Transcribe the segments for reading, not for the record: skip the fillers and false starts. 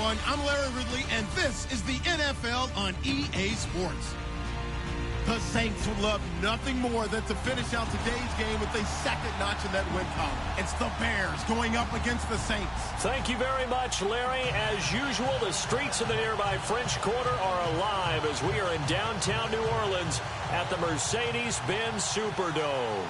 everyone. I'm Larry Ridley, and this is the NFL on EA Sports. The Saints would love nothing more than to finish out today's game with a second notch in that win column. It's the Bears going up against the Saints. Thank you very much, Larry. As usual, the streets of the nearby French Quarter are alive as we are in downtown New Orleans at the Mercedes-Benz Superdome.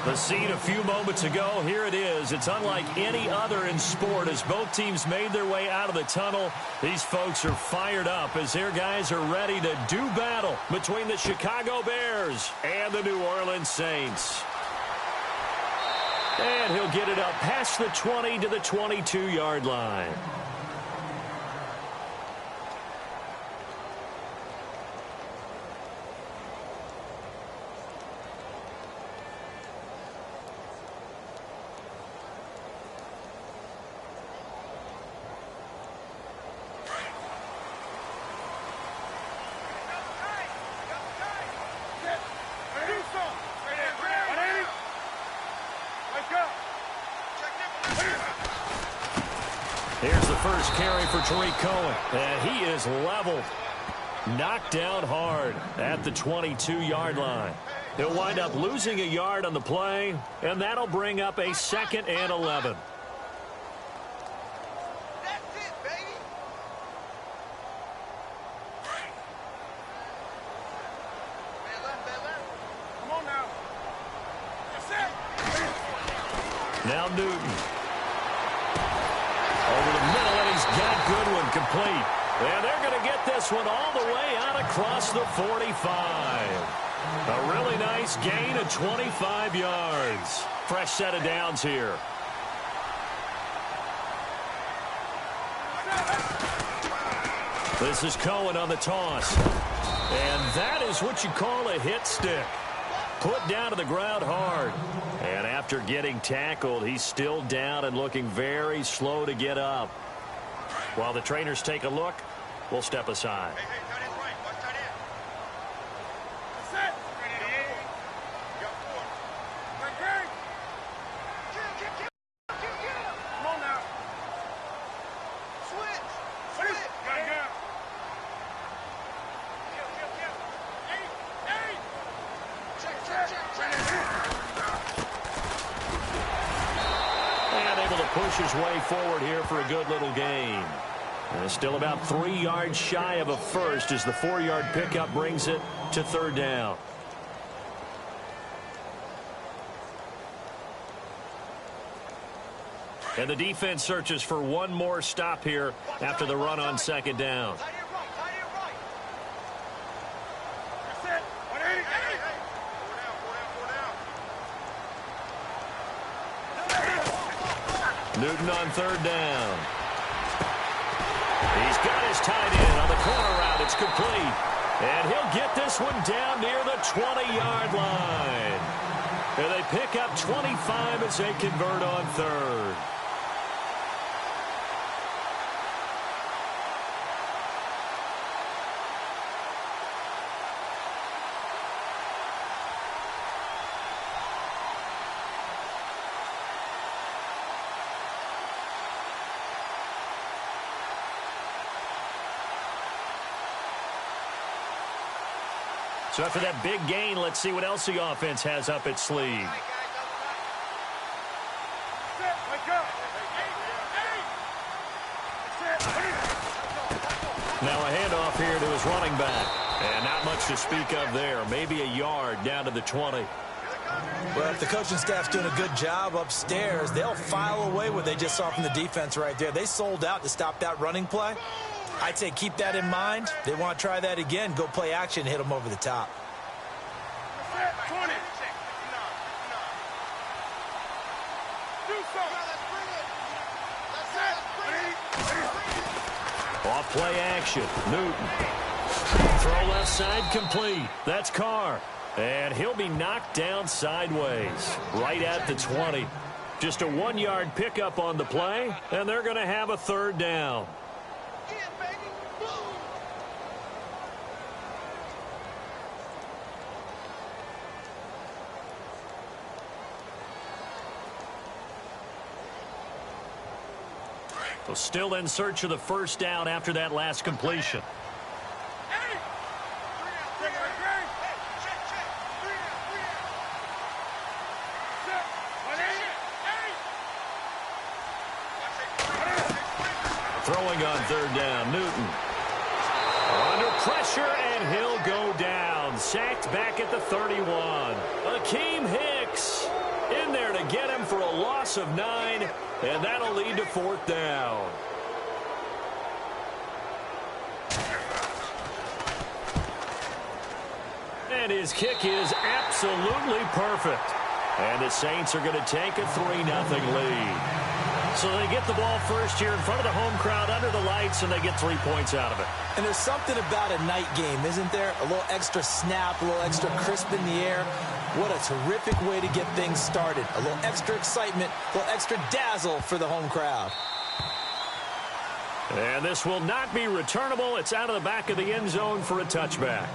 The scene a few moments ago, here it is. It's unlike any other in sport as both teams made their way out of the tunnel. These folks are fired up as their guys are ready to do battle between the Chicago Bears and the New Orleans Saints. And he'll get it up past the 20 to the 22-yard line. Here's the first carry for Tariq Cohen, and he is leveled. Knocked down hard at the 22-yard line. He'll wind up losing a yard on the play, and that'll bring up a 2nd and 11. That's it, baby. Come on now. That's it. Now Newton. Over the middle, and he's got Goodwin complete. And they're going to get this one all the way out across the 45. A really nice gain of 25 yards. Fresh set of downs here. This is Cohen on the toss. And that is what you call a hit stick. Put down to the ground hard. And after getting tackled, he's still down and looking very slow to get up. While the trainers take a look, we'll step aside. Hey, tight end right. Watch tight end. That's it. You got 4. Right here. Come on now. Switch. Got it. Hey. Check. And able to push his way forward here for a good little gain. And still about 3 yards shy of a first as the 4-yard pickup brings it to 3rd down. And the defense searches for one more stop here after the run on 2nd down. Tight end right. That's it. 180. Hey. 4 down. Newton on 3rd down. He's got his tight end on the corner route. It's complete. And he'll get this one down near the 20-yard line. And they pick up 25 as they convert on 3rd. So after that big gain, let's see what else the offense has up its sleeve. Now a handoff here to his running back. And not much to speak of there. Maybe a yard down to the 20. Well, if the coaching staff's doing a good job upstairs, they'll file away what they just saw from the defense right there. They sold out to stop that running play. I'd say keep that in mind. They want to try that again. Go play action, hit them over the top. 20. Off play action. Newton. Throw left side complete. That's Carr. And he'll be knocked down sideways. Right at the 20. Just a 1-yard pickup on the play. And they're going to have a 3rd down. So still in search of the first down after that last completion. Throwing on third down, Newton. Under pressure, and he'll go down. Sacked back at the 31. Akeem Hicks in there to get him for a loss of 9, and that'll lead to fourth down. And his kick is absolutely perfect. And the Saints are going to take a 3-0 lead. So they get the ball first here in front of the home crowd under the lights, and they get 3 points out of it. And there's something about a night game, isn't there? A little extra snap, a little extra crisp in the air. What a terrific way to get things started. A little extra excitement, a little extra dazzle for the home crowd. And this will not be returnable. It's out of the back of the end zone for a touchback.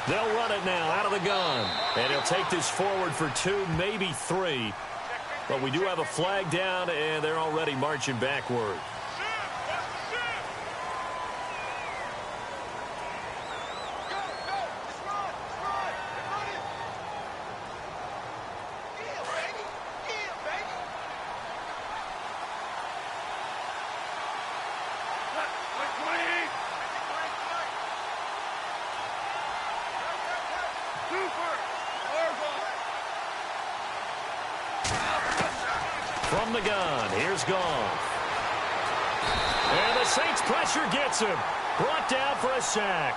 They'll run it now out of the gun. And he'll take this forward for 2, maybe 3. But we do have a flag down, and they're already marching backward. From the gun, here's Goff. And the Saints pressure gets him. Brought down for a sack.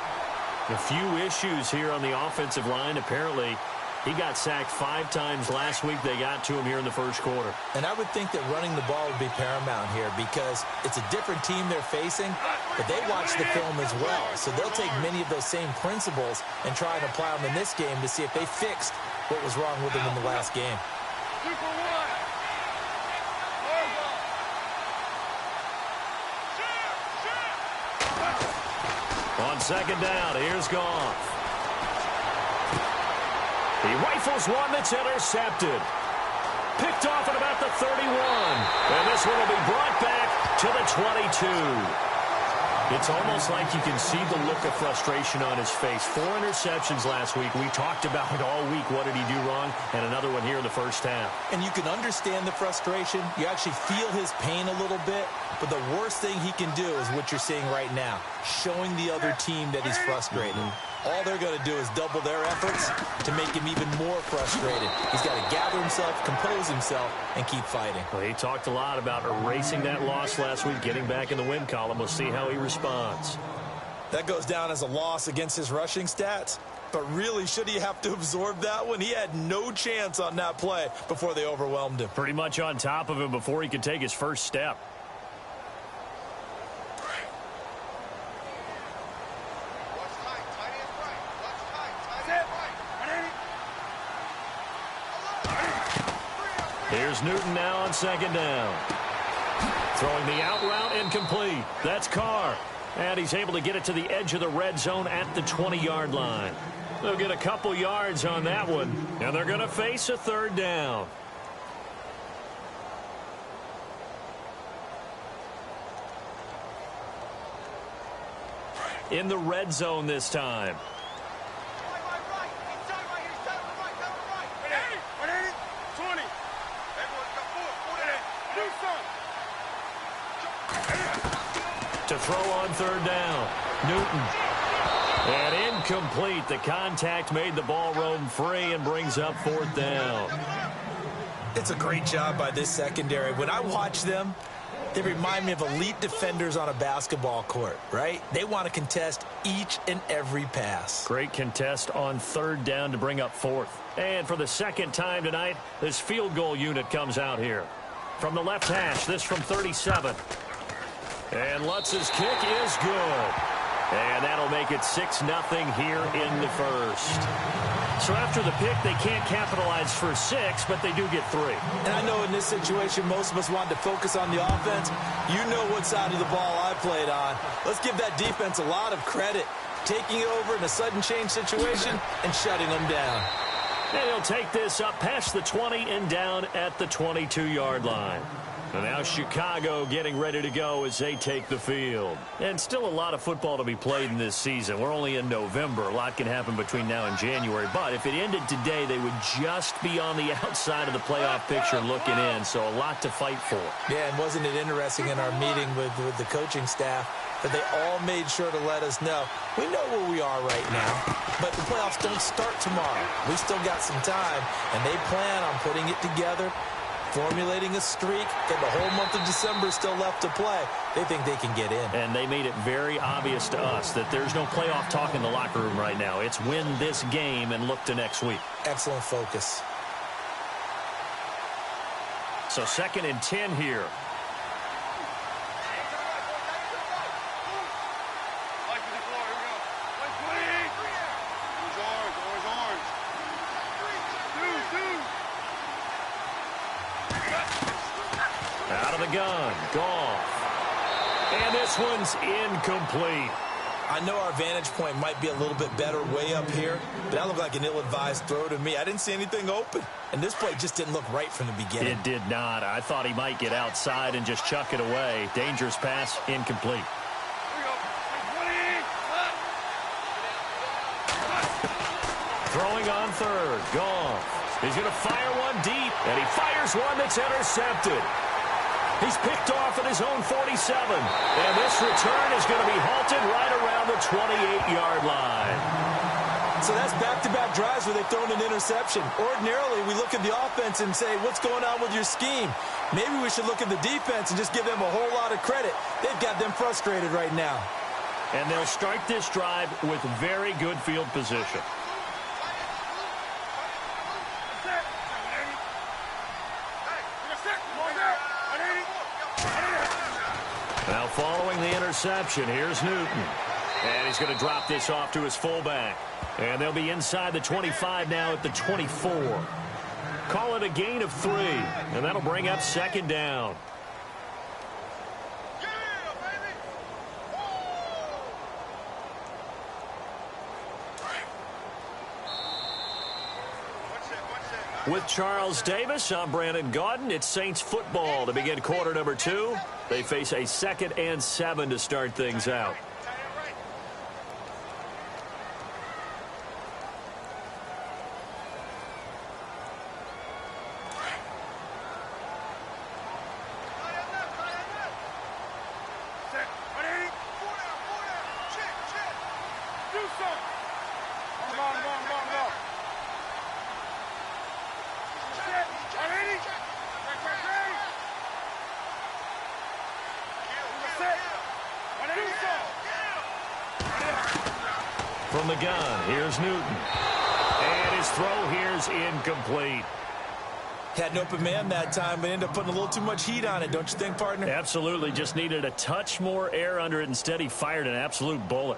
A few issues here on the offensive line. Apparently, he got sacked 5 times last week. They got to him here in the first quarter. And I would think that running the ball would be paramount here because it's a different team they're facing, but they watch the film as well. So they'll take many of those same principles and try and apply them in this game to see if they fixed what was wrong with them in the last game. On second down, here's Goff. He rifles one that's intercepted. Picked off at about the 31. And this one will be brought back to the 22. It's almost like you can see the look of frustration on his face. 4 interceptions last week. We talked about it all week. What did he do wrong? And another one here in the first half. And you can understand the frustration. You actually feel his pain a little bit. But the worst thing he can do is what you're seeing right now, showing the other team that he's frustrated. All they're going to do is double their efforts to make him even more frustrated. He's got to gather himself, compose himself, and keep fighting. Well, he talked a lot about erasing that loss last week, getting back in the win column. We'll see how he responds. That goes down as a loss against his rushing stats. But really, should he have to absorb that one? He had no chance on that play before they overwhelmed him. Pretty much on top of him before he could take his first step. Here's Newton now on second down. Throwing the out route incomplete. That's Carr. And he's able to get it to the edge of the red zone at the 20-yard line. They'll get a couple yards on that one. And they're going to face a third down. In the red zone this time. To throw on third down, Newton. And incomplete. The contact made the ball roam free and brings up fourth down. It's a great job by this secondary. When I watch them, they remind me of elite defenders on a basketball court, right? They want to contest each and every pass. Great contest on third down to bring up fourth. And for the second time tonight, this field goal unit comes out here. From the left hash, this from 37. And Lutz's kick is good. And that'll make it 6-0 here in the first. So after the pick, they can't capitalize for 6, but they do get 3. And I know in this situation, most of us wanted to focus on the offense. You know what side of the ball I played on. Let's give that defense a lot of credit, taking over in a sudden change situation and shutting them down. And he'll take this up past the 20 and down at the 22-yard line. And now Chicago getting ready to go as they take the field. And still a lot of football to be played in this season. We're only in November. A lot can happen between now and January. But if it ended today, they would just be on the outside of the playoff picture looking in. So a lot to fight for. Yeah, and wasn't it interesting in our meeting with the coaching staff that they all made sure to let us know, we know where we are right now, but the playoffs don't start tomorrow. We still got some time, and they plan on putting it together, formulating a streak, and the whole month of December is still left to play. They think they can get in. And they made it very obvious to us that there's no playoff talk in the locker room right now. It's win this game and look to next week. Excellent focus. So 2nd and 10 here. Out of the gun, Goff. And this one's incomplete. I know our vantage point might be a little bit better way up here, but that looked like an ill-advised throw to me. I didn't see anything open, and this play just didn't look right from the beginning. It did not. I thought he might get outside and just chuck it away. Dangerous pass, incomplete. Throwing on 3rd, Goff. He's going to fire one deep, and he fires one that's intercepted. He's picked off at his own 47. And this return is going to be halted right around the 28-yard line. So that's back-to-back drives where they've thrown an interception. Ordinarily, we look at the offense and say, what's going on with your scheme? Maybe we should look at the defense and just give them a whole lot of credit. They've got them frustrated right now. And they'll start this drive with very good field position. Now following the interception, here's Newton. And he's going to drop this off to his fullback. And they'll be inside the 25 now at the 24. Call it a gain of 3. And that'll bring up 2nd down. With Charles Davis, I'm Brandon Gaudin. It's Saints football to begin quarter number 2. They face a 2nd and 7 to start things out. From the gun, here's Newton. And his throw here's incomplete. Had an open man that time, but ended up putting a little too much heat on it, don't you think, partner? Absolutely. Just needed a touch more air under it. Instead, he fired an absolute bullet.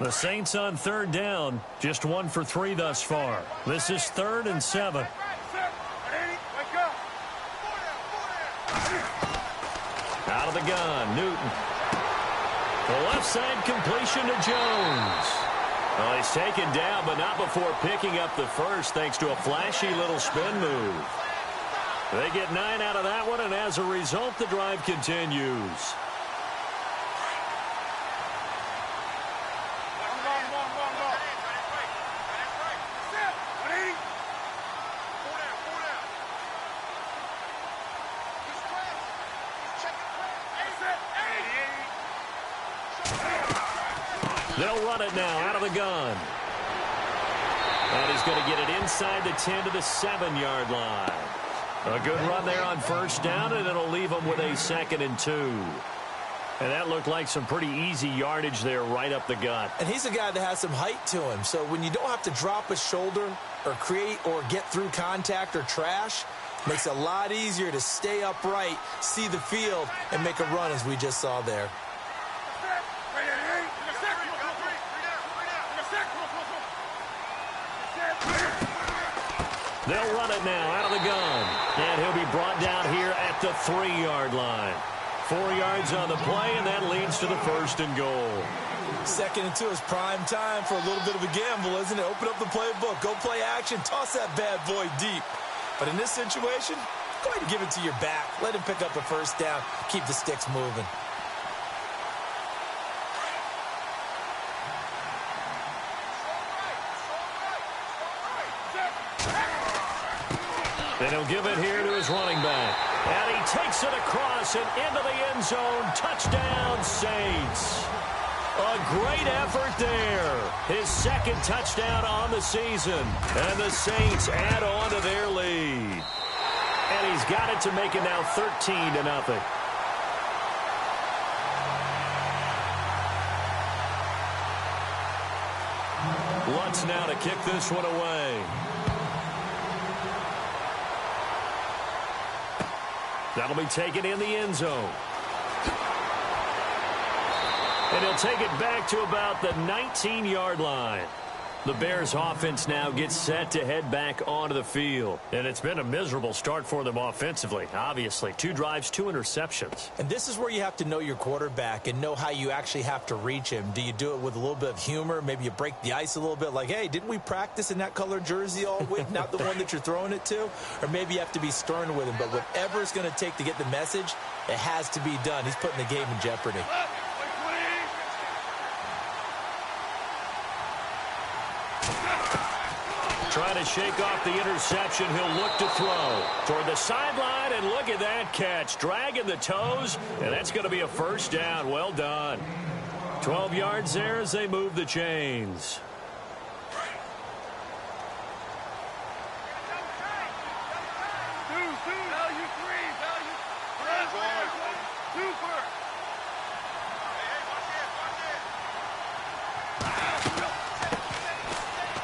The Saints on 3rd down. Just 1 for 3 thus far. This is 3rd and 7. Out of the gun, Newton. The left side completion to Jones. Well, he's taken down, but not before picking up the first, thanks to a flashy little spin move. They get 9 out of that one, and as a result, the drive continues. They'll run it now out of the gun. And he's going to get it inside the 10 to the 7-yard line. A good run there on 1st down, and it'll leave them with a 2nd and 2. And that looked like some pretty easy yardage there right up the gut. And he's a guy that has some height to him. So when you don't have to drop a shoulder or create or get through contact or trash, Makes it a lot easier to stay upright, see the field, and make a run as we just saw there. They'll run it now out of the gun. And he'll be brought down here at the 3-yard line. 4 yards on the play, and that leads to the 1st and goal. 2nd and 2 is prime time for a little bit of a gamble, isn't it? Open up the playbook, go play action, toss that bad boy deep. But in this situation, go ahead and give it to your back. Let him pick up a 1st down, keep the sticks moving. Then he'll give it here to his running back. And he takes it across and into the end zone. Touchdown, Saints. A great effort there. His 2nd touchdown on the season. And the Saints add on to their lead. And he's got it to make it now 13-0. Lutz now to kick this one away. That'll be taken in the end zone. And he'll take it back to about the 19-yard line. The Bears offense now gets set to head back onto the field. And it's been a miserable start for them offensively, obviously. 2 drives, 2 interceptions. And this is where you have to know your quarterback and know how you actually have to reach him. Do you do it with a little bit of humor? Maybe you break the ice a little bit like, hey, didn't we practice in that colored jersey all week? Not the one that you're throwing it to? Or maybe you have to be stern with him. But whatever it's going to take to get the message, it has to be done. He's putting the game in jeopardy. Trying to shake off the interception. He'll look to throw toward the sideline, and look at that catch. Dragging the toes, and that's going to be a 1st down. Well done. 12 yards there as they move the chains.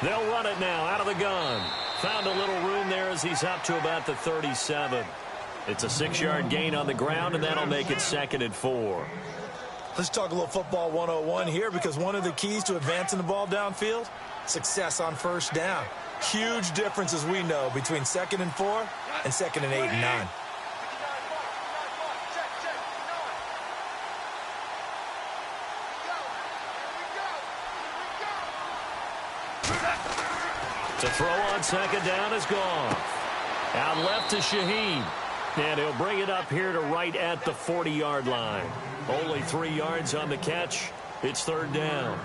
They'll run it now out of the gun. Found a little room there as he's up to about the 37. It's a 6-yard gain on the ground, and that'll make it 2nd and 4. Let's talk a little football 101 here, because one of the keys to advancing the ball downfield, success on 1st down. Huge difference, as we know, between 2nd and 4 and 2nd and 8 and 9. To throw on 2nd down is gone. Out left to Shaheen. And he'll bring it up here to right at the 40-yard line. Only 3 yards on the catch. It's 3rd down.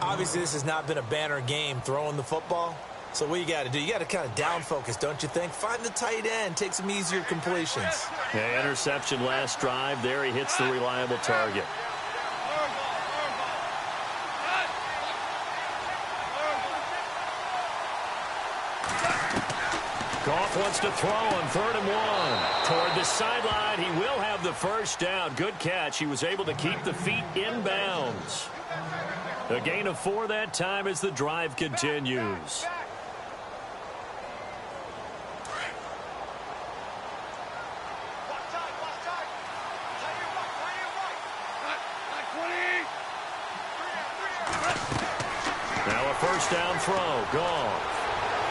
Obviously, this has not been a banner game throwing the football. So what you got to do, you got to kind of down focus, don't you think? Find the tight end, take some easier completions. Yeah, interception last drive. There he hits the reliable target. Goff wants to throw on 3rd and 1. Toward the sideline, he will have the 1st down. Good catch. He was able to keep the feet in bounds. A gain of 4 that time as the drive continues. Now a 1st down throw. Goff.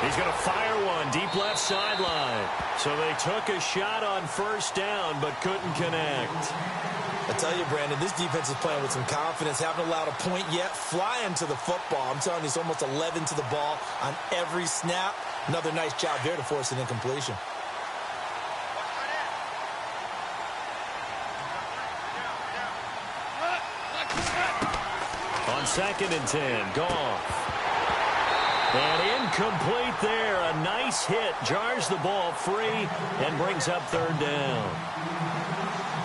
He's going to fire one deep left sideline. So they took a shot on 1st down but couldn't connect. I tell you, Brandon, this defense is playing with some confidence. Haven't allowed a point yet. Flying to the football. I'm telling you, it's almost 11 to the ball on every snap. Another nice job there to force an incompletion. On 2nd and 10, Goff. And incomplete there. A nice hit. Jars the ball free and brings up 3rd down.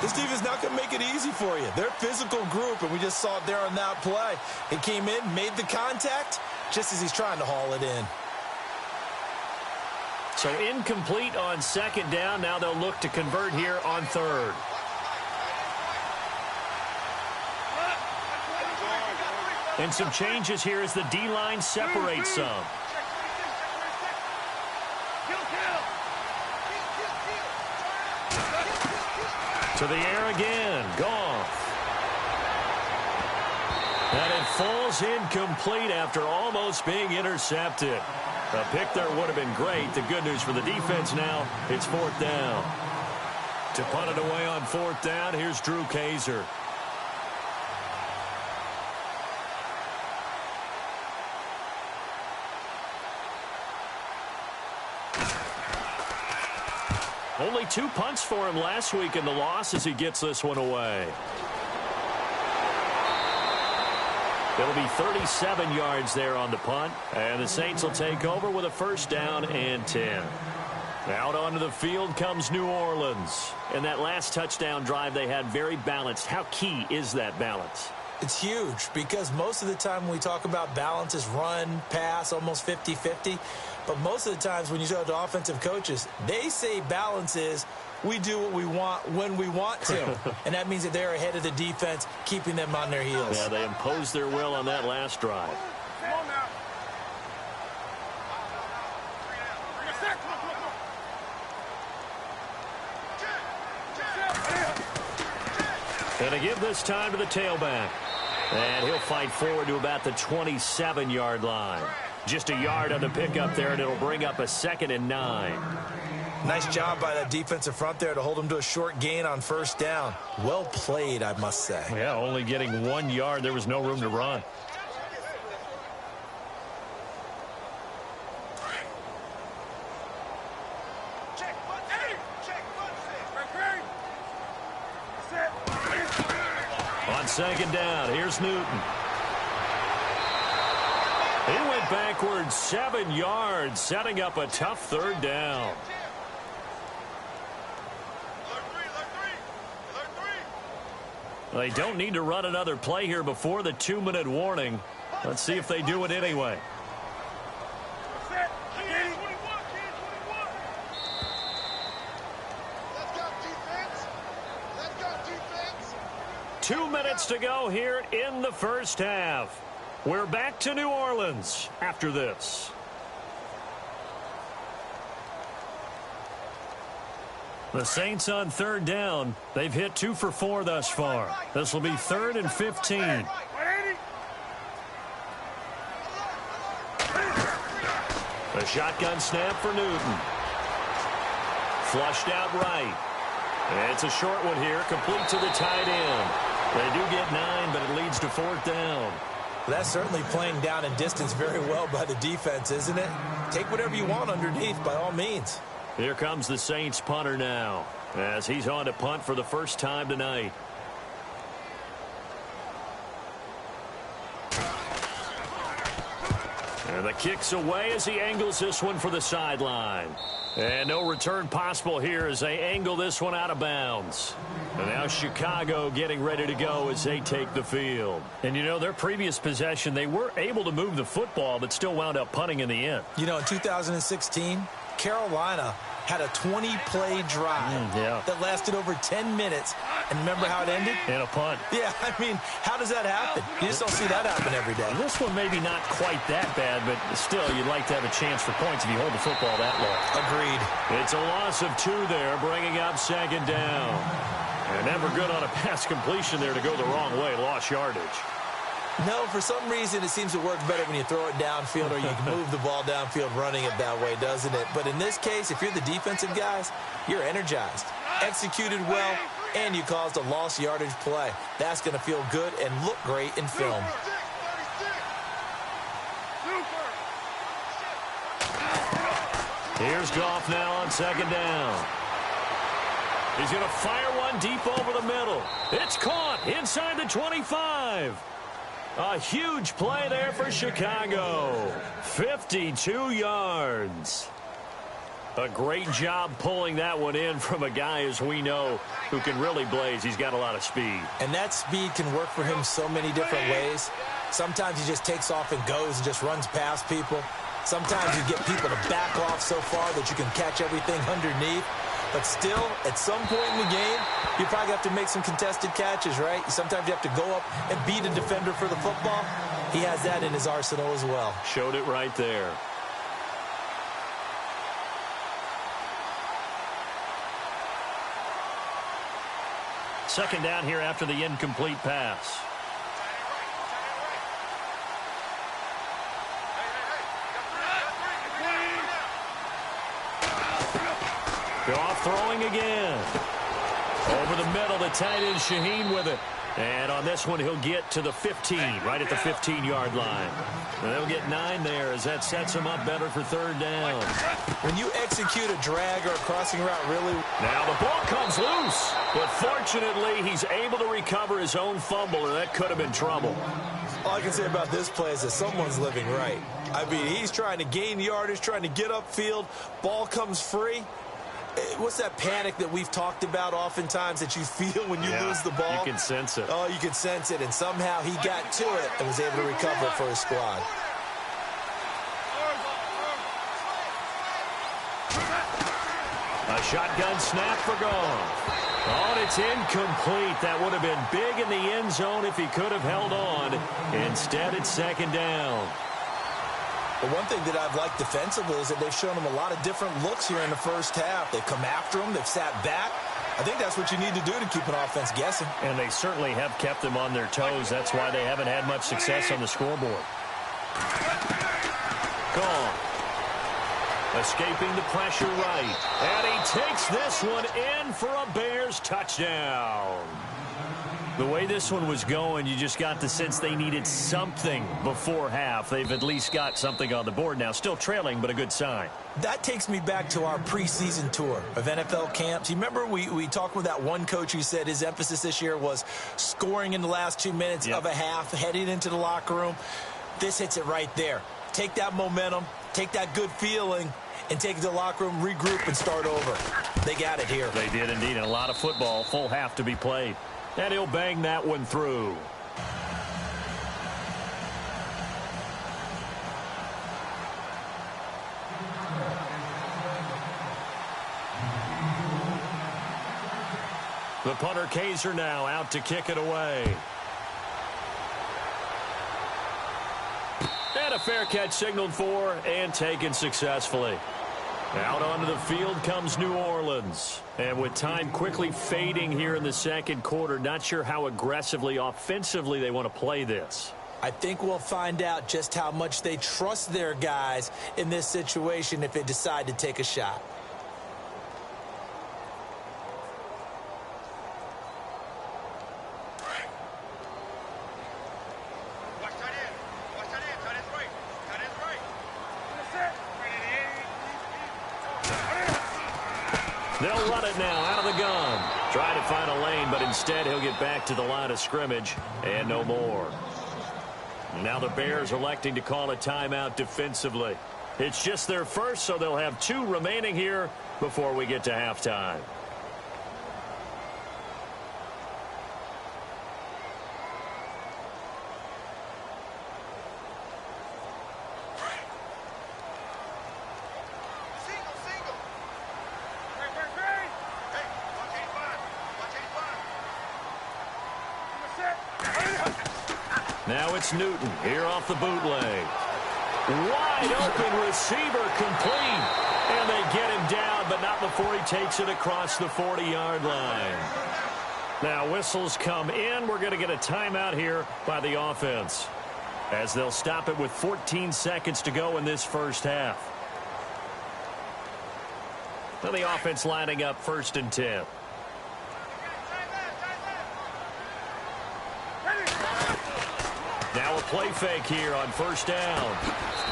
This defense not going to make it easy for you. They're a physical group, and we just saw it there on that play. He came in, made the contact, just as he's trying to haul it in. So incomplete on 2nd down. Now they'll look to convert here on 3rd. And some changes here as the D-line separates some. To the air again. Goff. And it falls incomplete after almost being intercepted. A pick there would have been great. The good news for the defense now, it's 4th down. To punt it away on 4th down, here's Drew Kaiser. Only 2 punts for him last week in the loss as he gets this one away. It'll be 37 yards there on the punt, and the Saints will take over with a 1st down and 10. Out onto the field comes New Orleans. In that last touchdown drive, they had very balanced. How key is that balance? It's huge because most of the time when we talk about balance is run, pass, almost 50-50. But most of the times when you talk to offensive coaches, they say balance is we do what we want when we want to. And that means that they're ahead of the defense, keeping them on their heels. Yeah, they imposed their will on that last drive. Come on now. And to give this time to the tailback. And he'll fight forward to about the 27-yard line. Just a yard on the pickup there, and it'll bring up a 2nd and 9. Nice job by that defensive front there to hold him to a short gain on 1st down. Well played, I must say. Yeah, only getting 1 yard. There was no room to run. On 2nd down, here's Newton. He went backwards 7 yards, setting up a tough 3rd down. They don't need to run another play here before the 2-minute warning. Let's see if they do it anyway. Let's go defense. Let's go defense. 2 minutes to go here in the 1st half. We're back to New Orleans after this. The Saints on 3rd down. They've hit 2 for 4 thus far. This will be 3rd and 15. A shotgun snap for Newton. Flushed out right. It's a short one here, complete to the tight end. They do get 9, but it leads to 4th down. That's certainly playing down in distance very well by the defense, isn't it? Take whatever you want underneath by all means. Here comes the Saints punter now as he's on to punt for the first time tonight. And the kick's away as he angles this one for the sideline. And no return possible here as they angle this one out of bounds. And now Chicago getting ready to go as they take the field. And, you know, their previous possession, they were able to move the football but still wound up punting in the end. You know, in 2016, Carolina had a 20-play drive that lasted over 10 minutes. And remember how it ended? In a punt. Yeah, I mean, how does that happen? You just don't see that happen every day. This one maybe not quite that bad, but still you'd like to have a chance for points if you hold the football that long. Agreed. It's a loss of 2 there, bringing up 2nd down. And never good on a pass completion there to go the wrong way. Lost yardage. No, for some reason it seems to work better when you throw it downfield or you can move the ball downfield running it that way, doesn't it? But in this case, if you're the defensive guys, you're energized, executed well, and you caused a lost yardage play. That's going to feel good and look great in film. Here's Goff now on 2nd down. He's going to fire one deep over the middle. It's caught inside the 25. A huge play there for Chicago. 52 yards. A great job pulling that one in from a guy, as we know, who can really blaze. He's got a lot of speed. And that speed can work for him so many different ways. Sometimes he just takes off and goes and just runs past people. Sometimes you get people to back off so far that you can catch everything underneath. But still, at some point in the game, you probably have to make some contested catches, right? Sometimes you have to go up and beat a defender for the football. He has that in his arsenal as well. Showed it right there. Second down here after the incomplete pass. They're off throwing again. Over the middle, the tight end Shaheen with it. And on this one, he'll get to the 15, right at the 15-yard line. And they'll get 9 there as that sets him up better for third down. When you execute a drag or a crossing route really... Now the ball comes loose, but fortunately, he's able to recover his own fumble, or that could have been trouble. All I can say about this play is that someone's living right. I mean, he's trying to gain yardage, trying to get upfield. Ball comes free. What's that panic that we've talked about oftentimes that you feel when you lose the ball? You can sense it. Oh, you can sense it, and somehow he got to it and was able to recover it for his squad. A shotgun snap for Goff. Oh, and it's incomplete. That would have been big in the end zone if he could have held on. Instead, it's second down. But one thing that I've liked defensively is that they've shown him a lot of different looks here in the first half. They've come after him. They've sat back. I think that's what you need to do to keep an offense guessing. And they certainly have kept them on their toes. That's why they haven't had much success on the scoreboard. Gone. Escaping the pressure right. And he takes this one in for a Bears touchdown. The way this one was going, you just got the sense they needed something before half. They've at least got something on the board now. Still trailing, but a good sign. That takes me back to our preseason tour of NFL camps. You remember we talked with that one coach who said his emphasis this year was scoring in the last 2 minutes of a half, heading into the locker room. This hits it right there. Take that momentum, take that good feeling, and take it to the locker room, regroup, and start over. They got it here. They did indeed, and a lot of football, full half to be played. And he'll bang that one through. The punter Kaiser now out to kick it away. And a fair catch signaled for and taken successfully. Out onto the field comes New Orleans. And with time quickly fading here in the second quarter, not sure how aggressively, offensively they want to play this. I think we'll find out just how much they trust their guys in this situation if they decide to take a shot. They'll run it now out of the gun. Trying to find a lane, but instead he'll get back to the line of scrimmage and no more. Now the Bears electing to call a timeout defensively. It's just their first, so they'll have 2 remaining here before we get to halftime. Now it's Newton here off the bootleg. Wide open receiver complete. And they get him down, but not before he takes it across the 40-yard line. Now whistles come in. We're going to get a timeout here by the offense, as they'll stop it with 14 seconds to go in this first half. Now the offense lining up 1st and 10. Now a play fake here on 1st down.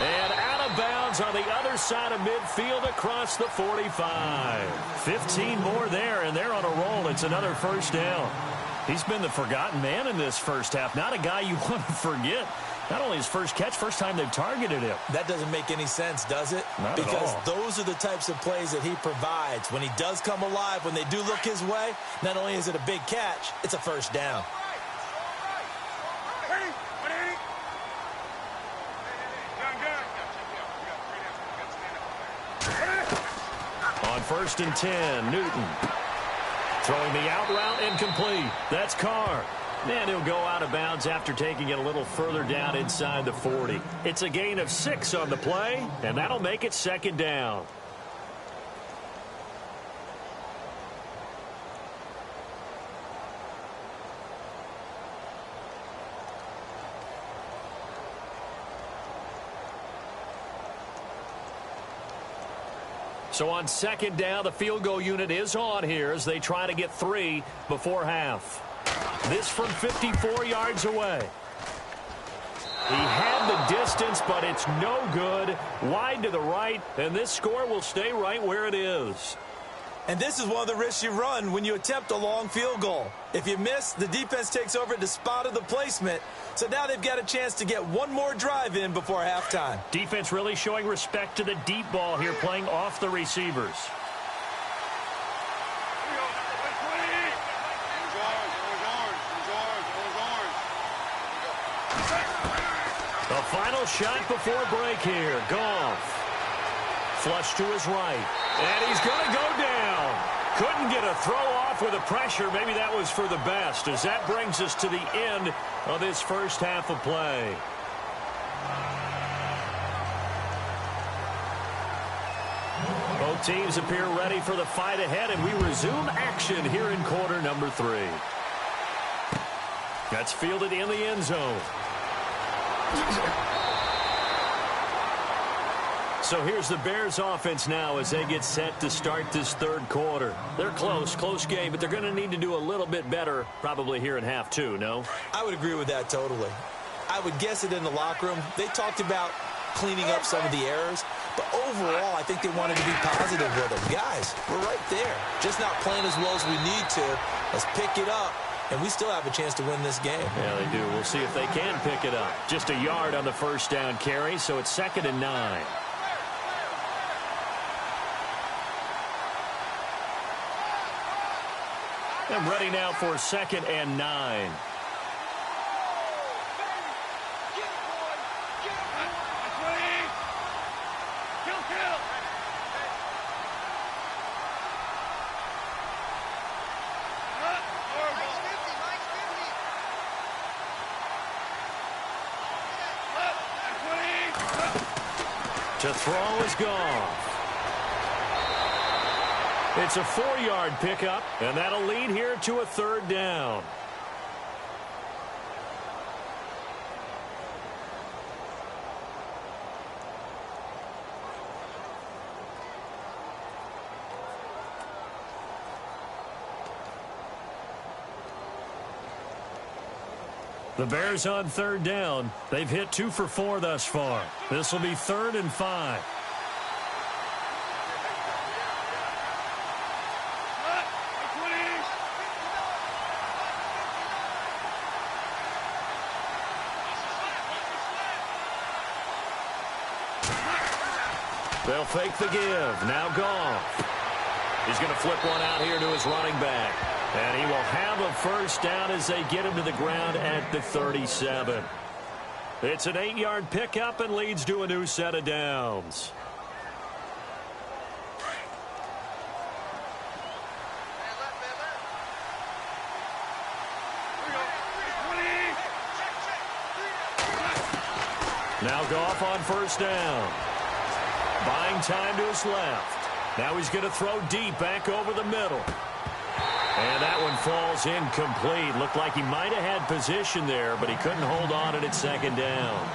And out of bounds on the other side of midfield across the 45. 15 more there, and they're on a roll. It's another 1st down. He's been the forgotten man in this first half. Not a guy you want to forget. Not only his first catch, first time they've targeted him. That doesn't make any sense, does it? Not because at all. Those are the types of plays that he provides. When he does come alive, when they do look his way, not only is it a big catch, it's a 1st down. On 1st and 10, Newton throwing the out route incomplete. That's Carr. And he'll go out of bounds after taking it a little further down inside the 40. It's a gain of 6 on the play, and that'll make it 2nd down. So on second down, the field goal unit is on here as they try to get 3 before half. This from 54 yards away. He had the distance, but it's no good. Wide to the right, and this score will stay right where it is. And this is one of the risks you run when you attempt a long field goal. If you miss, the defense takes over at the spot of the placement. So now they've got a chance to get one more drive in before halftime. Defense really showing respect to the deep ball here, playing off the receivers. The final shot before break here. Goff. Flush to his right. And he's going to go down. Couldn't get a throw off with the pressure. Maybe that was for the best, as that brings us to the end of this first half of play. Both teams appear ready for the fight ahead, and we resume action here in quarter number 3. That's fielded in the end zone. So here's the Bears offense now as they get set to start this third quarter. They're close game, but they're going to need to do a little bit better probably here in half 2, no? I would agree with that totally. I would guess it in the locker room. They talked about cleaning up some of the errors, but overall I think they wanted to be positive with them. Guys, we're right there. Just not playing as well as we need to. Let's pick it up, and we still have a chance to win this game. Yeah, they do. We'll see if they can pick it up. Just a yard on the first down carry, so it's 2nd and 9. I'm ready now for 2nd and 9. To throw is Goff. It's a 4-yard pickup, and that'll lead here to a 3rd down. The Bears on 3rd down. They've hit 2 for 4 thus far. This will be 3rd and 5. They'll fake the give. Now Goff. He's going to flip one out here to his running back. And he will have a first down as they get him to the ground at the 37. It's an 8-yard pickup and leads to a new set of downs. Now Goff on first down. Buying time to his left. Now he's going to throw deep back over the middle. And that one falls incomplete. Looked like he might have had position there, but he couldn't hold on at 2nd down.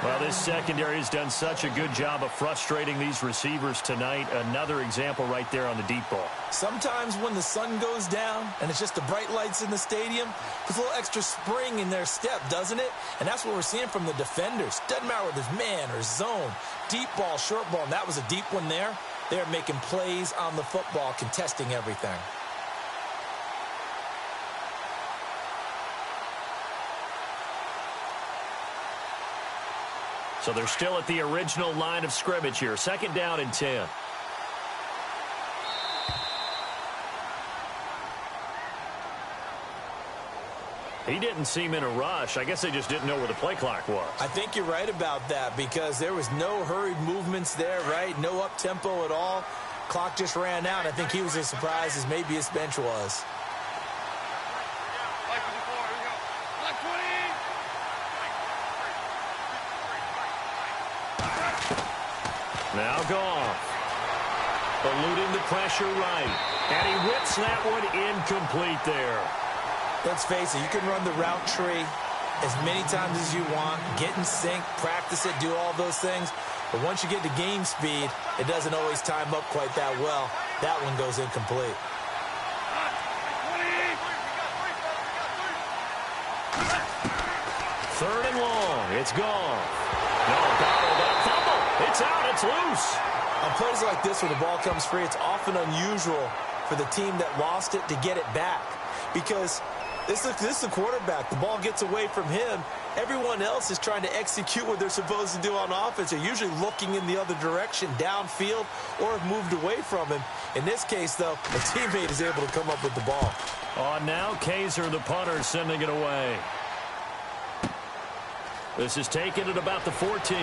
Well, this secondary has done such a good job of frustrating these receivers tonight. Another example right there on the deep ball. Sometimes when the sun goes down and it's just the bright lights in the stadium, there's a little extra spring in their step, doesn't it? And that's what we're seeing from the defenders. Doesn't matter whether it's man or zone, deep ball, short ball, and that was a deep one there. They're making plays on the football, contesting everything. So they're still at the original line of scrimmage here. 2nd down and 10. He didn't seem in a rush. I guess they just didn't know where the play clock was. I think you're right about that because there was no hurried movements there, right? No up-tempo at all. Clock just ran out. I think he was as surprised as maybe his bench was. Now Goff. Eluding the pressure right. And he whips that one incomplete there. Let's face it, you can run the route tree as many times as you want, get in sync, practice it, do all those things. But once you get to game speed, it doesn't always time up quite that well. That one goes incomplete. Third and long. It's gone. No, Donald, that fumble. It's out. It's loose. On plays like this where the ball comes free, it's often unusual for the team that lost it to get it back. Because this is the quarterback. The ball gets away from him. Everyone else is trying to execute what they're supposed to do on offense. They're usually looking in the other direction, downfield, or have moved away from him. In this case, though, a teammate is able to come up with the ball. On now, Kaiser, the punter, sending it away. This is taken at about the 14.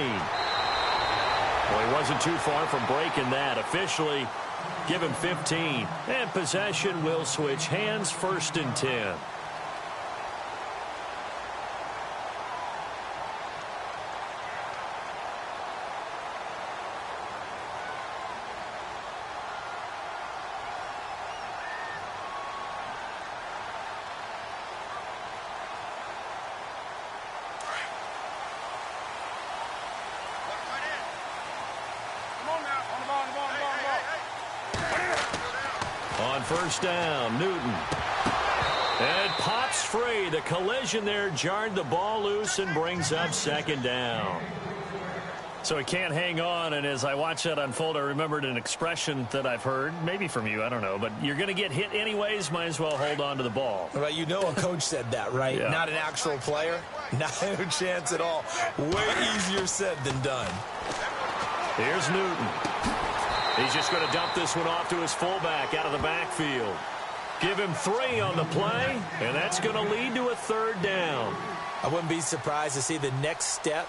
Well, he wasn't too far from breaking that. Officially, give him 15. And possession will switch hands, 1st and 10. On 1st down, Newton. And pops free. The collision there jarred the ball loose and brings up 2nd down. So he can't hang on, and as I watch that unfold, I remembered an expression that I've heard, maybe from you, I don't know, but you're going to get hit anyways, might as well hold on to the ball. Well, you know a coach said that, right? Yeah. Not an actual player. Not a chance at all. Way easier said than done. Here's Newton. He's just going to dump this one off to his fullback out of the backfield. Give him 3 on the play, and that's going to lead to a 3rd down. I wouldn't be surprised to see the next step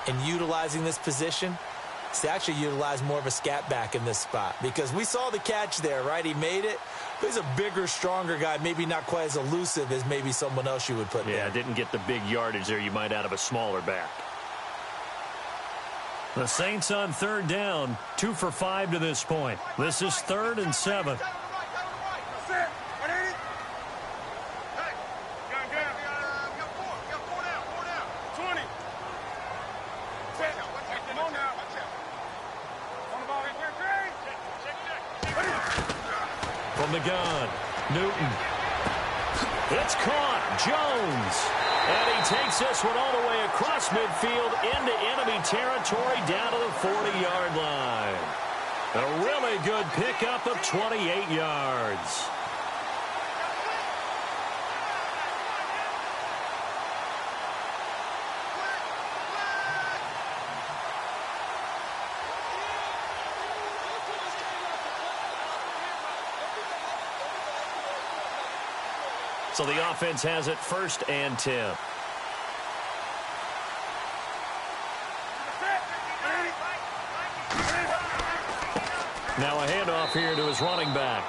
in utilizing this position is to actually utilize more of a scat back in this spot. Because we saw the catch there, right? He made it. But he's a bigger, stronger guy, maybe not quite as elusive as maybe someone else you would put there. Yeah, didn't get the big yardage there you might out of a smaller back. The Saints on 3rd down, 2 for 5 to this point. This is 3rd and 7. From the gun, Newton. It's caught. Jones. And he takes this one all the way across midfield into enemy territory down to the 40-yard line. A really good pickup of 28 yards. So the offense has it 1st and 10. Now a handoff here to his running back.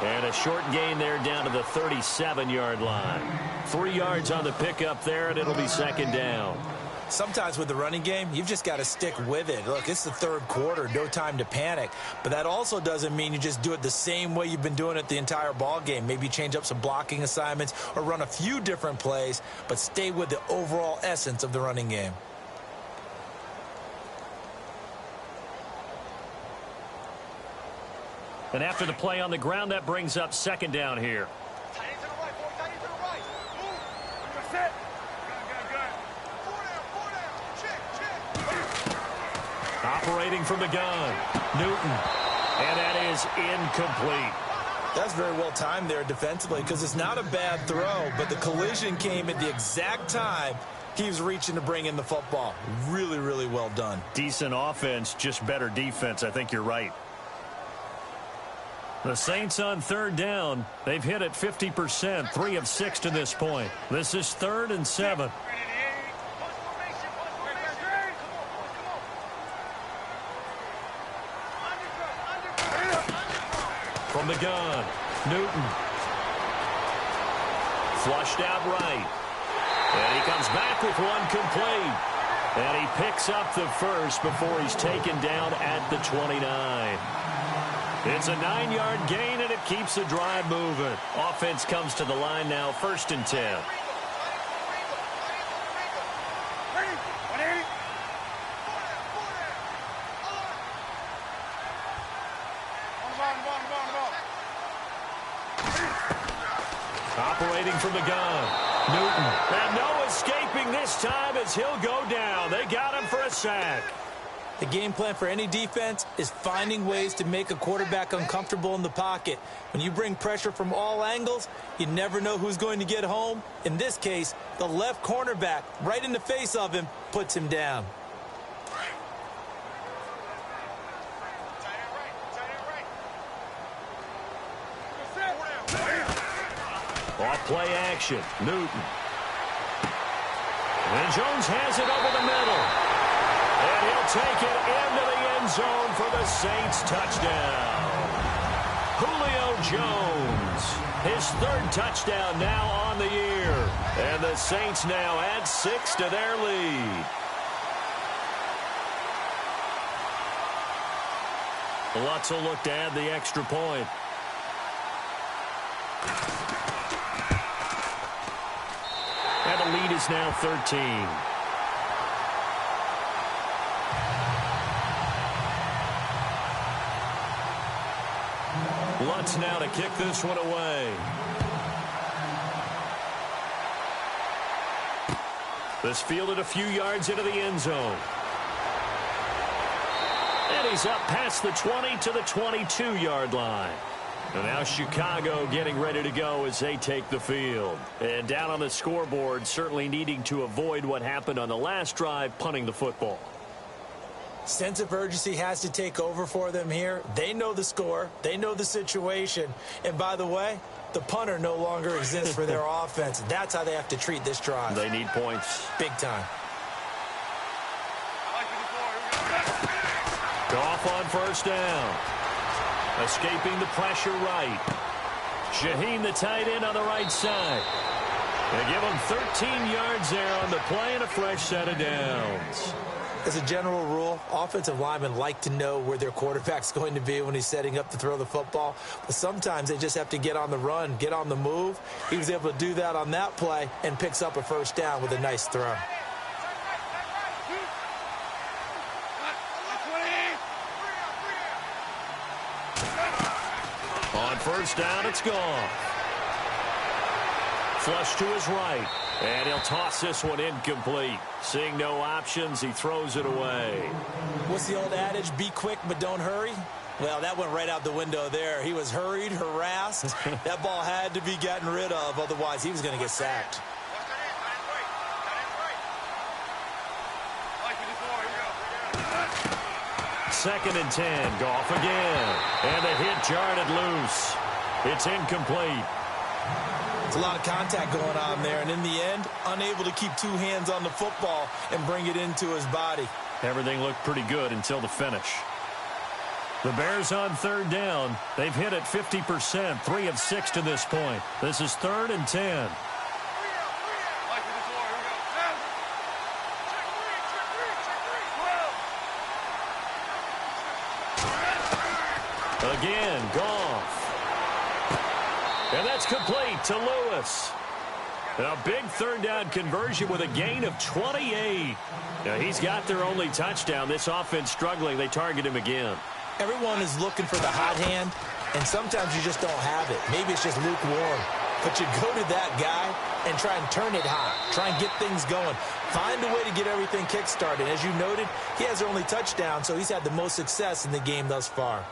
And a short gain there down to the 37-yard line. 3 yards on the pickup there, and it'll be 2nd down. Sometimes with the running game, you've just got to stick with it. Look, it's the 3rd quarter, no time to panic. But that also doesn't mean you just do it the same way you've been doing it the entire ball game. Maybe change up some blocking assignments or run a few different plays, but stay with the overall essence of the running game. And after the play on the ground, that brings up 2nd down here. Operating from the gun, Newton, and that is incomplete. That's very well timed there defensively because it's not a bad throw, but the collision came at the exact time he was reaching to bring in the football. Really, really well done. Decent offense, just better defense. I think you're right. The Saints on 3rd down. They've hit it 50%, 3 of 6 to this point. This is 3rd and 7. From the gun, Newton. Flushed out right. And he comes back with one complete. And he picks up the first before he's taken down at the 29. It's a 9-yard gain, and it keeps the drive moving. Offense comes to the line now, 1st and 10. Operating from the gun. Newton. And no escaping this time as he'll go down. They got him for a sack. The game plan for any defense is finding ways to make a quarterback uncomfortable in the pocket. When you bring pressure from all angles, you never know who's going to get home. In this case, the left cornerback, right in the face of him, puts him down. Off play action. Newton. And Jones has it over the middle. And he'll take it into the end zone for the Saints touchdown. Julio Jones, his third touchdown now on the year. And the Saints now add 6 to their lead. Lutz will look to add the extra point. And the lead is now 13. Lutz now to kick this one away. This fielded a few yards into the end zone. And he's up past the 20 to the 22-yard line. And now Chicago getting ready to go as they take the field. And down on the scoreboard, certainly needing to avoid what happened on the last drive, punting the football. Sense of urgency has to take over for them here. They know the score. They know the situation. And by the way, the punter no longer exists for their offense. That's how they have to treat this drive. They need points. Big time. Goff on first down. Escaping the pressure right. Shaheen, the tight end, on the right side. They give him 13 yards there on the play and a fresh set of downs. As a general rule, offensive linemen like to know where their quarterback's going to be when he's setting up to throw the football. But sometimes they just have to get on the run, get on the move. He was able to do that on that play and picks up a first down with a nice throw. On first down, it's gone. Flush to his right. And he'll toss this one incomplete. Seeing no options, he throws it away. What's the old adage? Be quick, but don't hurry? Well, that went right out the window there. He was hurried, harassed. That ball had to be gotten rid of. Otherwise, he was going to get sacked. Second and 10. Goff again. And the hit jarred loose. It's incomplete. It's a lot of contact going on there, and in the end, unable to keep two hands on the football and bring it into his body. Everything looked pretty good until the finish. The Bears on third down. They've hit it 50%, 3 of 6 to this point. This is 3rd and 10. Again, Goff. And that's complete to Lewis. A big third down conversion with a gain of 28. Now, he's got their only touchdown. This offense struggling. They target him again. Everyone is looking for the hot hand, and sometimes you just don't have it. Maybe it's just lukewarm. But you go to that guy and try and turn it hot. Try and get things going. Find a way to get everything kick-started. As you noted, he has their only touchdown, so he's had the most success in the game thus far.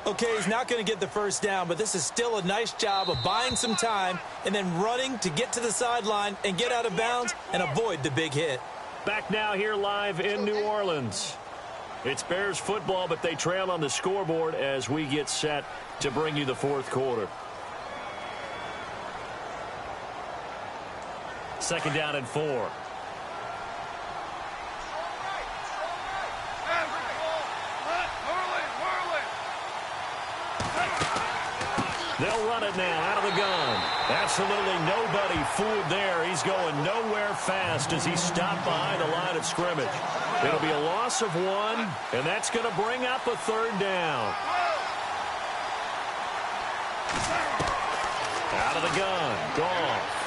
Okay, he's not going to get the first down, but this is still a nice job of buying some time and then running to get to the sideline and get out of bounds and avoid the big hit. Back now here live in New Orleans. It's Bears football, but they trail on the scoreboard as we get set to bring you the fourth quarter. Second down and 4. They'll run it now out of the gun. Absolutely nobody fooled there. He's going nowhere fast as he stopped behind the line of scrimmage. It'll be a loss of 1, and that's going to bring up a third down. Out of the gun. Goff.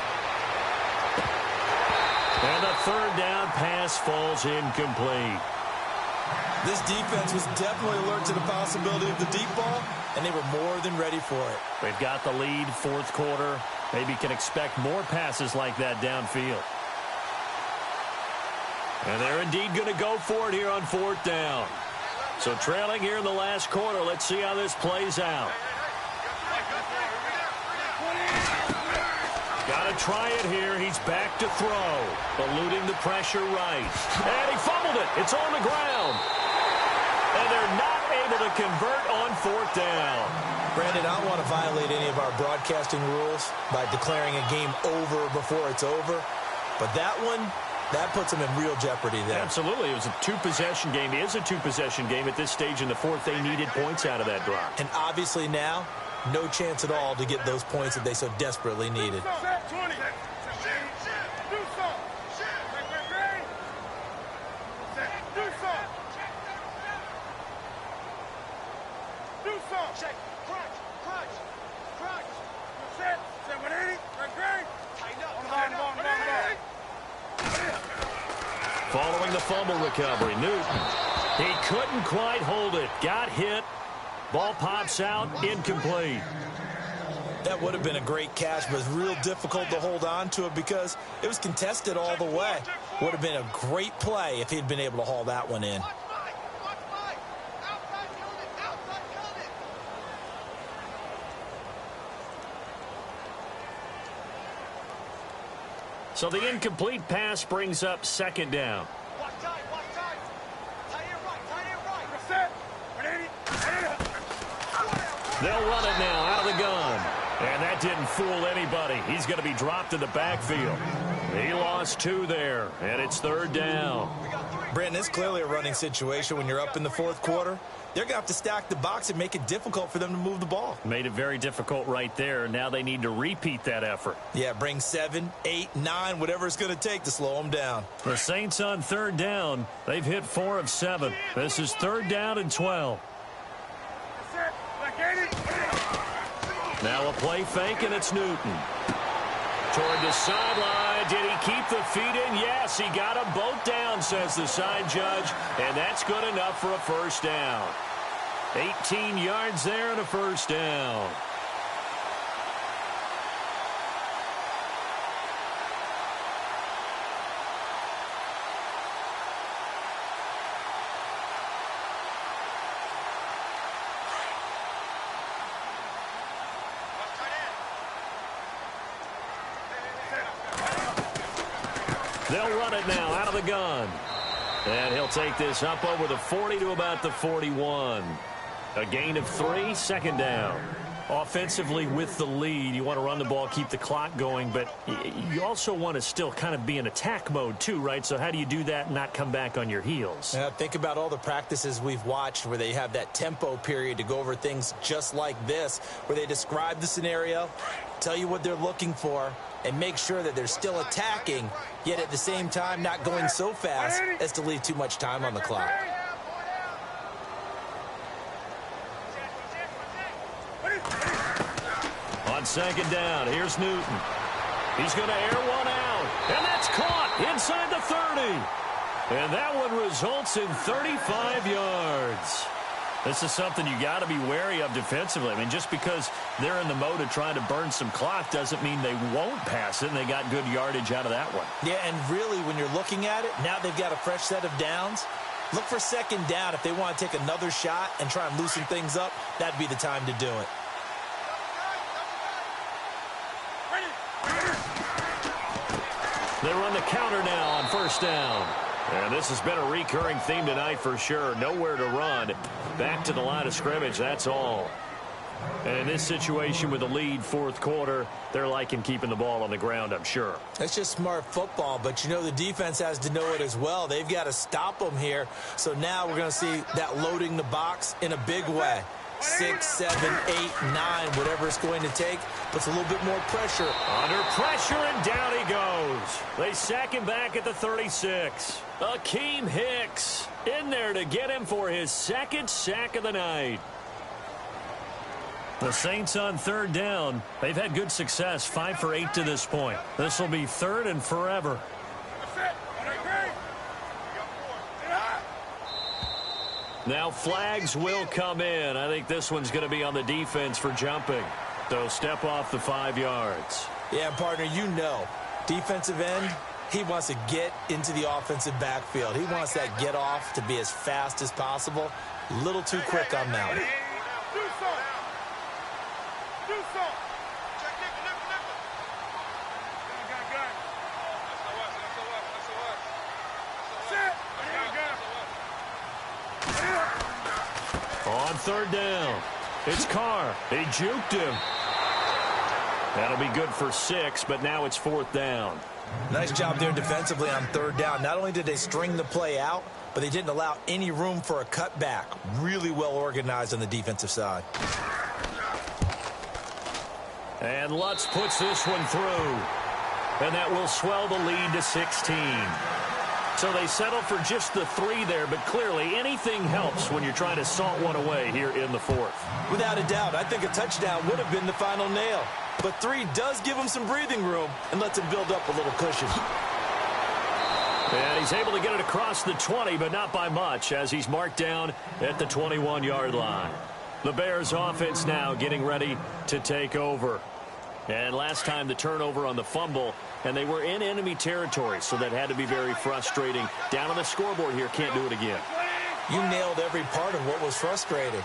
And the third down pass falls incomplete. This defense was definitely alert to the possibility of the deep ball, and they were more than ready for it. They've got the lead, fourth quarter. Maybe can expect more passes like that downfield. And they're indeed going to go for it here on fourth down. So trailing here in the last quarter. Let's see how this plays out. Got to try it here. He's back to throw. Eluding the pressure right. And he fumbled it. It's on the ground. And they're not able to convert on fourth down. Brandon, I don't want to violate any of our broadcasting rules by declaring a game over before it's over. But that one, that puts them in real jeopardy there. Absolutely. It was a two-possession game. It is a two-possession game at this stage in the fourth. They needed points out of that drive. And obviously now, no chance at all to get those points that they so desperately needed. Following the fumble recovery, Newton. He couldn't quite hold it. Got hit. Ball pops out, incomplete. That would have been a great catch, but it was real difficult to hold on to it because it was contested all the way. Would have been a great play if he'd been able to haul that one in. So the incomplete pass brings up second down. They'll run it now out of the gun. And that didn't fool anybody. He's going to be dropped in the backfield. He lost two there, and it's third down. Brandon, it's clearly a running situation when you're up in the fourth quarter. They're going to have to stack the box and make it difficult for them to move the ball. Made it very difficult right there. Now they need to repeat that effort. Yeah, bring 7, 8, 9, whatever it's going to take to slow them down. The Saints on third down. They've hit 4 of 7. This is third down and 12. Now a play fake, and it's Newton. Toward the sideline. Did he keep the feet in? Yes, he got them both down, says the side judge. And that's good enough for a first down. 18 yards there and a first down. They'll run it now out of the gun. And he'll take this up over the 40 to about the 41. A gain of 3, second down. Offensively with the lead, you want to run the ball, keep the clock going, but you also want to still kind of be in attack mode too, right? So how do you do that and not come back on your heels? Yeah, think about all the practices we've watched where they have that tempo period to go over things just like this, where they describe the scenario, tell you what they're looking for, and make sure that they're still attacking, yet at the same time not going so fast as to leave too much time on the clock. On second down, here's Newton. He's going to air one out, and that's caught inside the 30. And that one results in 35 yards. This is something you got to be wary of defensively. I mean, just because they're in the mode of trying to burn some clock doesn't mean they won't pass it, and they got good yardage out of that one. Yeah, and really, when you're looking at it, now they've got a fresh set of downs. Look for second down. If they want to take another shot and try and loosen things up, that'd be the time to do it. They run the counter now on first down. And this has been a recurring theme tonight for sure. Nowhere to run. Back to the line of scrimmage, that's all. And in this situation with the lead, fourth quarter, they're liking keeping the ball on the ground, I'm sure. That's just smart football, but you know the defense has to know it as well. They've got to stop them here. So now we're going to see that loading the box in a big way. 6, 7, 8, 9, whatever it's going to take, puts a little bit more pressure. Under pressure, and down he goes. They sack him back at the 36. Akeem Hicks in there to get him for his second sack of the night. The Saints on third down. They've had good success, 5 for 8 to this point. This will be third and forever. Now flags will come in. I think this one's going to be on the defense for jumping. So step off the 5 yards. Yeah, partner, you know, defensive end, he wants to get into the offensive backfield. He wants that get off to be as fast as possible. A little too quick on that one. On third down, it's Carr. He juked him. That'll be good for 6, but now it's 4th down. Nice job there defensively on third down. Not only did they string the play out, but they didn't allow any room for a cutback. Really well organized on the defensive side. And Lutz puts this one through. And that will swell the lead to 16. So they settle for just the 3 there, but clearly anything helps when you're trying to salt one away here in the 4th. Without a doubt, I think a touchdown would have been the final nail. But 3 does give him some breathing room and lets him build up a little cushion. And he's able to get it across the 20, but not by much, as he's marked down at the 21-yard line. The Bears offense now getting ready to take over. And last time the turnover on the fumble, and they were in enemy territory, so that had to be very frustrating. Down on the scoreboard here, can't do it again. You nailed every part of what was frustrating.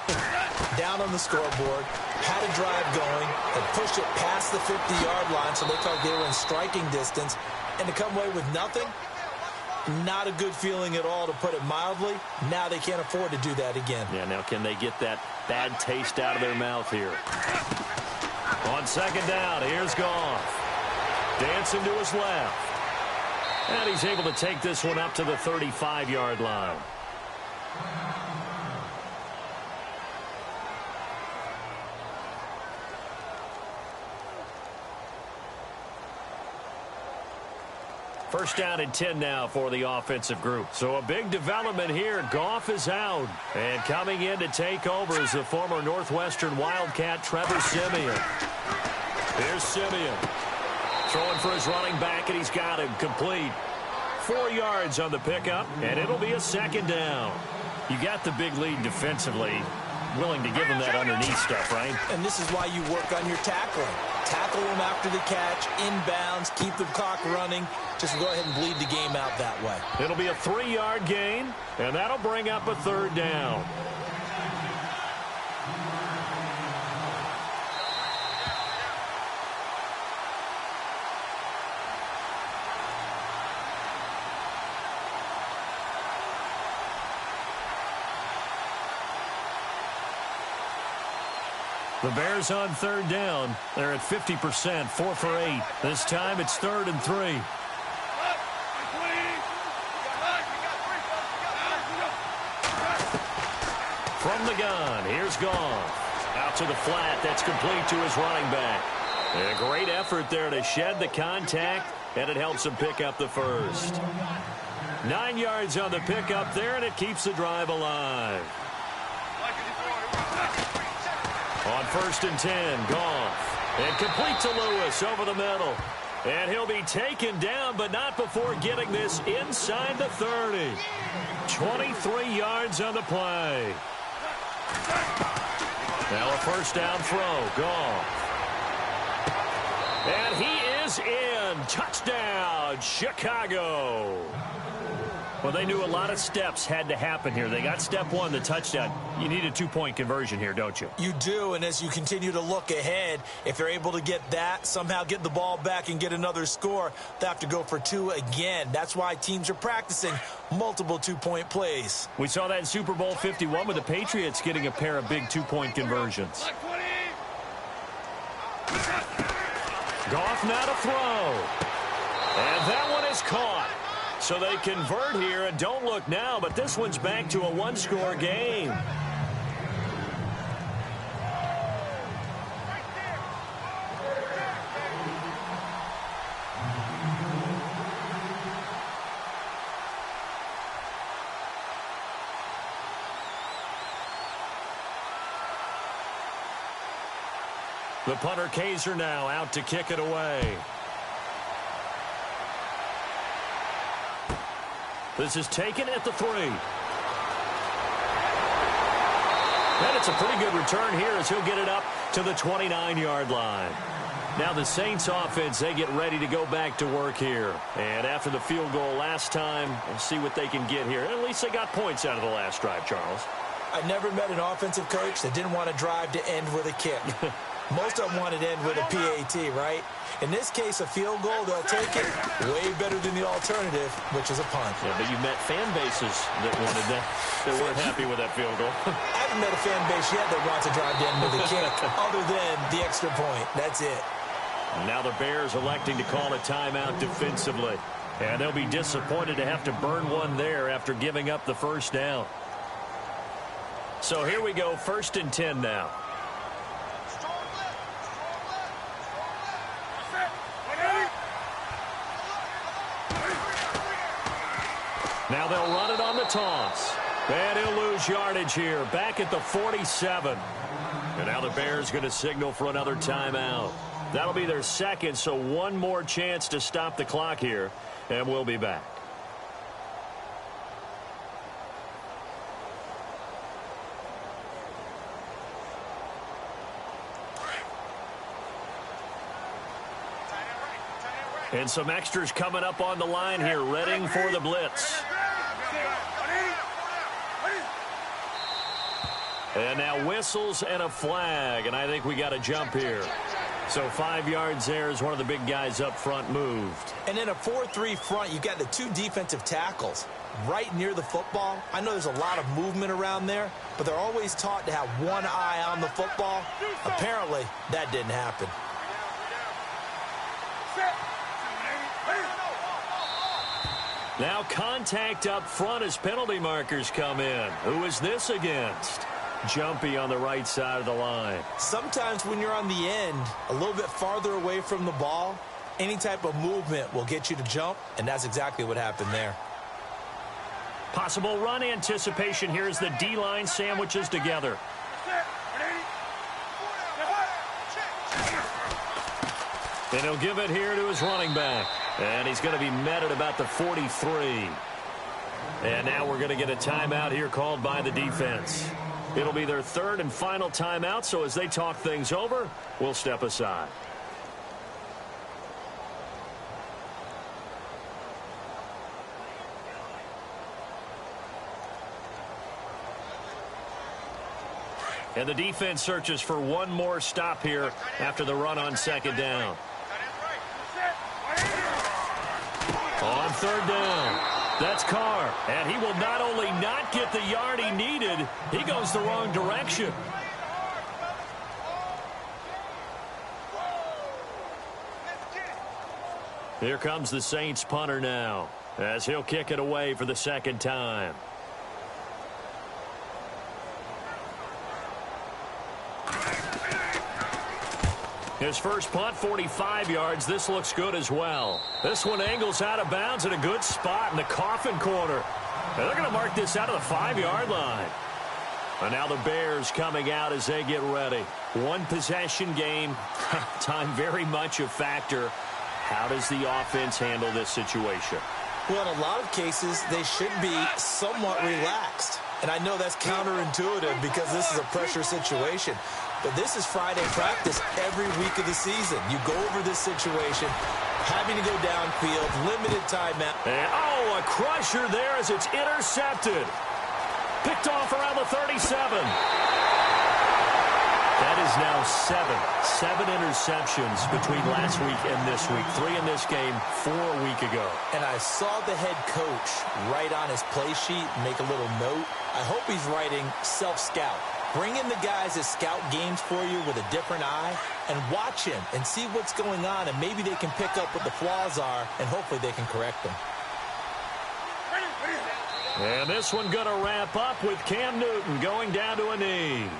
Down on the scoreboard, had a drive going, and pushed it past the 50-yard line so they felt they were in striking distance, and to come away with nothing, not a good feeling at all, to put it mildly. Now they can't afford to do that again. Yeah, now can they get that bad taste out of their mouth here? On second down, here's Goff. Dancing to his left. And he's able to take this one up to the 35-yard line. First down and 10 now for the offensive group. So a big development here. Goff is out. And coming in to take over is the former Northwestern Wildcat, Trevor Siemian. Here's Siemian. Throwing for his running back, and he's got him complete. 4 yards on the pickup, and it'll be a second down. You got the big lead defensively. Willing to give him that underneath stuff, right? And this is why you work on your tackling. Tackle them after the catch, inbounds, keep the clock running. Just go ahead and bleed the game out that way. It'll be a 3-yard gain, and that'll bring up a third down. The Bears on third down. They're at 50%, 4 for 8. This time it's 3rd and 3. From the gun, here's Goff. Out to the flat, that's complete to his running back. And a great effort there to shed the contact, and it helps him pick up the first. 9 yards on the pickup there, and it keeps the drive alive. On 1st and 10, Goff. And complete to Lewis over the middle. And he'll be taken down, but not before getting this inside the 30. 23 yards on the play. Now a first down throw. Goff. And he is in. Touchdown, Chicago. Well, they knew a lot of steps had to happen here. They got step 1, the touchdown. You need a 2-point conversion here, don't you? You do, and as you continue to look ahead, if they're able to get that, somehow get the ball back and get another score, they have to go for 2 again. That's why teams are practicing multiple 2-point plays. We saw that in Super Bowl 51 with the Patriots getting a pair of big 2-point conversions. Goff now to throw. And that one is caught. So they convert here, and don't look now, but this one's back to a 1-score game. The punter Kaiser now out to kick it away. This is taken at the 3. And it's a pretty good return here as he'll get it up to the 29-yard line. Now the Saints offense, they get ready to go back to work here. And after the field goal last time, we'll see what they can get here. At least they got points out of the last drive, Charles. I never met an offensive coach that didn't want to drive to end with a kick. Most of them wanted to end with a PAT, right? In this case, a field goal, they'll take it way better than the alternative, which is a punt. Yeah, but you met fan bases that wanted that, that weren't happy with that field goal. I haven't met a fan base yet that wants to drive to end with a kick, other than the extra point. That's it. Now the Bears electing to call a timeout defensively. And they'll be disappointed to have to burn one there after giving up the first down. So here we go, 1st and 10 now. Now they'll run it on the toss. And he'll lose yardage here, back at the 47. And now the Bears going to signal for another timeout. That'll be their second, so one more chance to stop the clock here, and we'll be back. And some extras coming up on the line here, readying for the blitz. And now whistles and a flag, and I think we got a jump here. So 5 yards there as one of the big guys up front moved. And in a 4-3 front, you got the 2 defensive tackles right near the football. I know there's a lot of movement around there, but they're always taught to have one eye on the football. Apparently, that didn't happen. Now contact up front as penalty markers come in. Who is this against? Jumpy on the right side of the line. Sometimes when you're on the end, a little bit farther away from the ball, any type of movement will get you to jump, and that's exactly what happened there. Possible run anticipation here as the D-line sandwiches together. And he'll give it here to his running back. And he's going to be met at about the 43. And now we're going to get a timeout here called by the defense. It'll be their 3rd and final timeout, so as they talk things over, we'll step aside. And the defense searches for one more stop here after the run on 2nd down. On 3rd down. That's Carr, and he will not only not get the yard he needed, he goes the wrong direction. Here comes the Saints punter now, as he'll kick it away for the 2nd time. His first punt, 45 yards. This looks good as well. This one angles out of bounds in a good spot in the coffin corner. And they're going to mark this out of the 5-yard line. And now the Bears coming out as they get ready. One possession game. Time very much a factor. How does the offense handle this situation? Well, in a lot of cases, they should be somewhat relaxed. And I know that's counterintuitive because this is a pressure situation. But this is Friday practice every week of the season. You go over this situation, having to go downfield, limited timeout. And, a crusher there as it's intercepted. Picked off around the 37. That is now 7 interceptions between last week and this week. 3 in this game, 4 a week ago. And I saw the head coach write on his play sheet, make a little note. I hope he's writing self-scout. Bring in the guys that scout games for you with a different eye and watch him and see what's going on, and maybe they can pick up what the flaws are, and hopefully they can correct them. And this one going to wrap up with Cam Newton going down to a knee.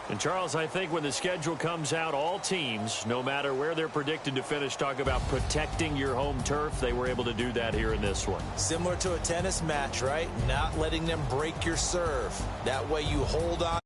And, Charles, I think when the schedule comes out, all teams, no matter where they're predicted to finish, talk about protecting your home turf. They were able to do that here in this one. Similar to a tennis match, right? Not letting them break your serve. That way you hold on.